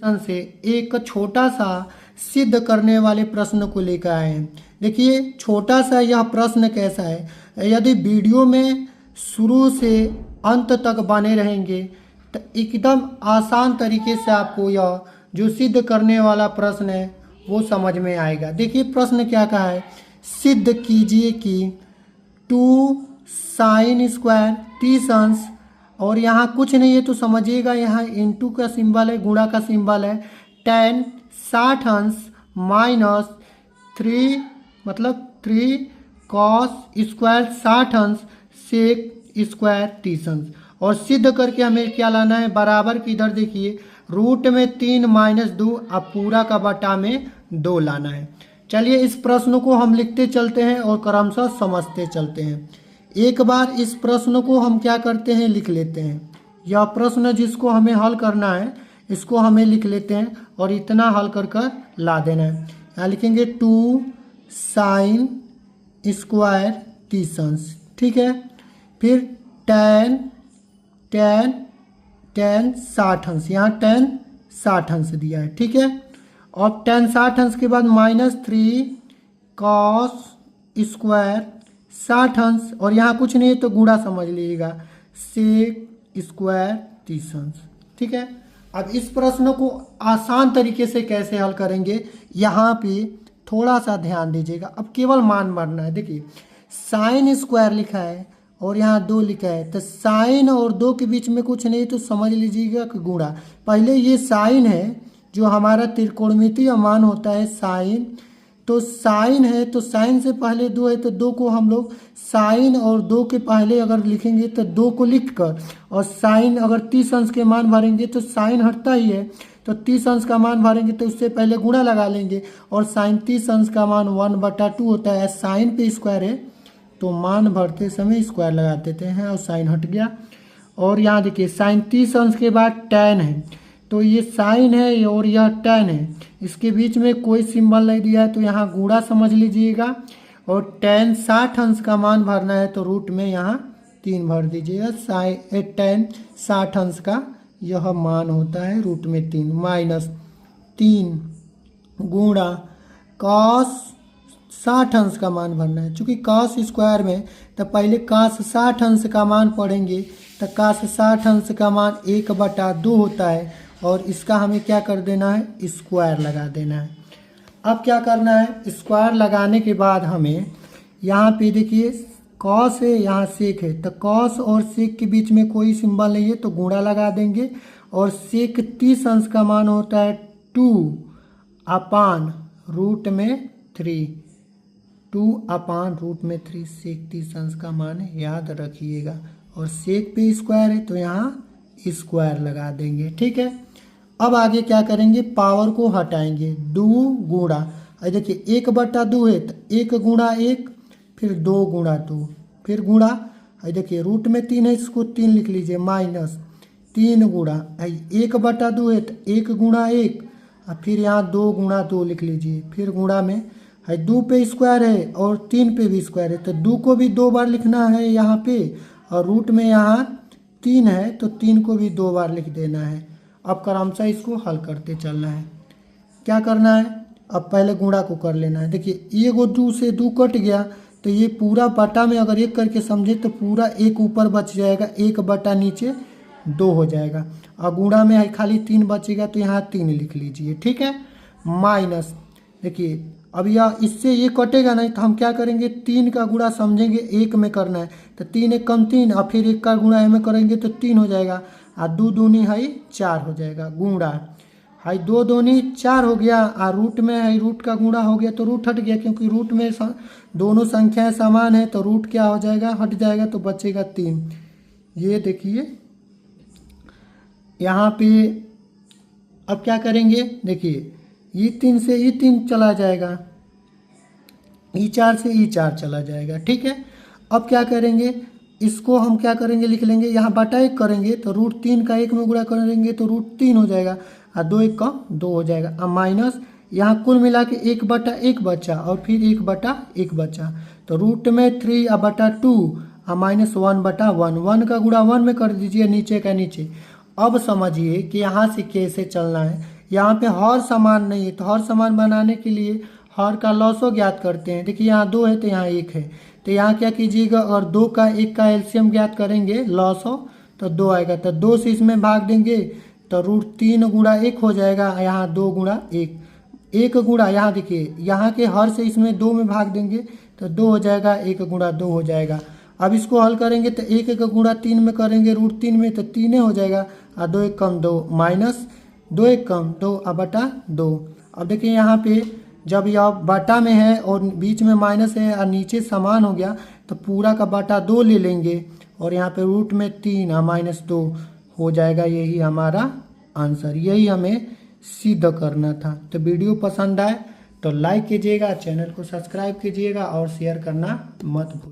से एक छोटा सा सिद्ध करने वाले प्रश्न को लेकर आए हैं। देखिए छोटा सा यह प्रश्न कैसा है, यदि वीडियो में शुरू से अंत तक बने रहेंगे तो एकदम आसान तरीके से आपको यह जो सिद्ध करने वाला प्रश्न है वो समझ में आएगा। देखिए प्रश्न क्या कहा है, सिद्ध कीजिए कि 2 साइन स्क्वायर 30 अंश, और यहाँ कुछ नहीं है तो समझिएगा यहाँ इंटू का सिंबल है, गुणा का सिंबल है, 10 60 अंश माइनस 3 मतलब 3 कॉस स्क्वायर 60 अंश सेक स्क्वायर 30 अंश। और सिद्ध करके हमें क्या लाना है, बराबर की इधर देखिए रूट में 3 माइनस 2 अब पूरा का बटा में 2 लाना है। चलिए इस प्रश्न को हम लिखते चलते हैं और क्रमशः समझते चलते हैं। एक बार इस प्रश्न को हम क्या करते हैं, लिख लेते हैं। यह प्रश्न जिसको हमें हल करना है इसको हमें लिख लेते हैं और इतना हल कर कर ला देना है। यहाँ लिखेंगे 2 साइन स्क्वायर 30 अंश, ठीक है। फिर 10 60 अंश, यहाँ 10 60 अंश दिया है, ठीक है। और 10 60 अंश के बाद माइनस 3 कॉस स्क्वायर 60 अंश, और यहाँ कुछ नहीं है तो गुणा समझ लीजिएगा सेक स्क्वायर 30 अंश, ठीक है। अब इस प्रश्न को आसान तरीके से कैसे हल करेंगे, यहाँ पे थोड़ा सा ध्यान दीजिएगा। अब केवल मान भरना है। देखिए साइन स्क्वायर लिखा है और यहाँ 2 लिखा है, तो साइन और 2 के बीच में कुछ नहीं तो समझ लीजिएगा कि गुणा। पहले ये साइन है जो हमारा त्रिकोणमितीय मान होता है साइन, तो साइन है तो साइन से पहले 2 है तो 2 को हम लोग साइन और 2 के पहले अगर लिखेंगे तो 2 को लिख कर, और साइन अगर 30 अंश के मान भरेंगे तो साइन हटता ही है, तो 30 अंश का मान भरेंगे तो उससे पहले गुणा लगा लेंगे, और साइन 30 अंश का मान 1/2 होता है। साइन पे स्क्वायर है तो मान भरते समय स्क्वायर लगा देते हैं और साइन हट गया। और यहाँ देखिए साइन 30 अंश के बाद tan है, तो ये साइन है और यह tan है, इसके बीच में कोई सिंबल नहीं दिया है तो यहाँ गुणा समझ लीजिएगा। और tan 60 अंश का मान भरना है तो रूट में यहाँ 3 भर दीजिएगा। tan 60 अंश का यह मान होता है रूट में 3 माइनस 3 गुणा कॉस 60 अंश का मान भरना है। चूँकि कॉस स्क्वायर में तो पहले कॉस 60 अंश का मान पढ़ेंगे, तो कॉस 60 अंश का मान 1/2 होता है, और इसका हमें क्या कर देना है, स्क्वायर लगा देना है। अब क्या करना है, स्क्वायर लगाने के बाद हमें यहाँ पे देखिए कॉस है यहाँ सेक है, तो कॉस और सेक के बीच में कोई सिंबल नहीं है तो गुणा लगा देंगे। और सेक 30 अंश का मान होता है 2/√3, 2/√3 सेक 30 अंश का मान है, याद रखिएगा। और सेक पे स्क्वायर है तो यहाँ स्क्वायर लगा देंगे, ठीक है। अब आगे क्या करेंगे, पावर को हटाएंगे, 2 गुणा, देखिए 1/2 है तो 1 गुणा 1, फिर 2 गुणा 2, फिर गुणा, देखिए रूट में 3 है इसको 3 लिख लीजिए, माइनस 3 गुणा 1/2 है तो 1 गुणा 1, और फिर यहाँ 2 गुणा 2 लिख लीजिए, फिर गुणा में 2 पे स्क्वायर है और 3 पे भी स्क्वायर है तो 2 को भी 2 बार लिखना है यहाँ पे, और रूट में यहाँ 3 है तो 3 को भी 2 बार लिख देना है। अब क्रमशः इसको हल करते चलना है। क्या करना है, अब पहले गुणा को कर लेना है। देखिए ये 2 से 2 कट गया तो ये पूरा बटा में अगर 1 करके समझे तो पूरा 1 ऊपर बच जाएगा, 1 बटा नीचे 2 हो जाएगा, और गुणा में खाली 3 बचेगा तो यहाँ 3 लिख लीजिए, ठीक है। माइनस देखिए अब यह इससे ये कटेगा नहीं तो हम क्या करेंगे, 3 का गुणा समझेंगे 1 में करना है तो 3 1 कम 3, और फिर 1 का गुणा में करेंगे तो 3 हो जाएगा, और 2 दूनी है 4 हो जाएगा, गुणा है 2 दूनी 4 हो गया, और रूट में है रूट का गुणा हो गया तो रूट हट गया, क्योंकि रूट में दोनों संख्याएं समान है तो रूट क्या हो जाएगा, हट जाएगा तो बचेगा 3। ये देखिए यहाँ पे अब क्या करेंगे, देखिए E3 से E3 चला जाएगा, E4 से E4 चला जाएगा, ठीक है। अब क्या करेंगे, इसको हम क्या करेंगे, लिख लेंगे, यहाँ बटा 1 करेंगे तो √3 का 1 में गुणा करेंगे तो √3 हो जाएगा, और 2 1 का 2 हो जाएगा, अब माइनस यहाँ कुल मिला के 1/1 बचा और फिर 1/1 बचा, तो रूट में 3/2 और माइनस 1/1, 1 का गुणा 1 में कर दीजिए नीचे का नीचे। अब समझिए कि यहाँ से कैसे चलना है, यहाँ पे हर समान नहीं है, तो हर समान बनाने के लिए हर का लॉसो ज्ञात करते हैं। देखिए यहाँ 2 है तो यहाँ 1 है, तो यहाँ क्या कीजिएगा, और 2 का 1 का एलसीएम ज्ञात करेंगे लॉसो, तो 2 आएगा, तो 2 से इसमें भाग देंगे तो √3 गुणा 1 हो जाएगा, यहाँ 2 गुणा 1, 1 गुणा यहाँ देखिए यहाँ के हर से इसमें 2 में भाग देंगे तो 2 हो जाएगा, 1 गुणा 2 हो जाएगा। अब इसको हल करेंगे तो 1 1 गुणा 3 में करेंगे √3 में तो 3 हो जाएगा, और 2 1 कम 2 माइनस 2 1 कम 2 अब बटा 2। अब देखिए यहाँ पे जब यह बटा में है और बीच में माइनस है और नीचे समान हो गया तो पूरा का बटा 2 ले लेंगे, और यहाँ पे रूट में 3 और -2 हो जाएगा। यही हमारा आंसर, यही हमें सिद्ध करना था। तो वीडियो पसंद आए तो लाइक कीजिएगा, चैनल को सब्सक्राइब कीजिएगा और शेयर करना मत भूलिएगा।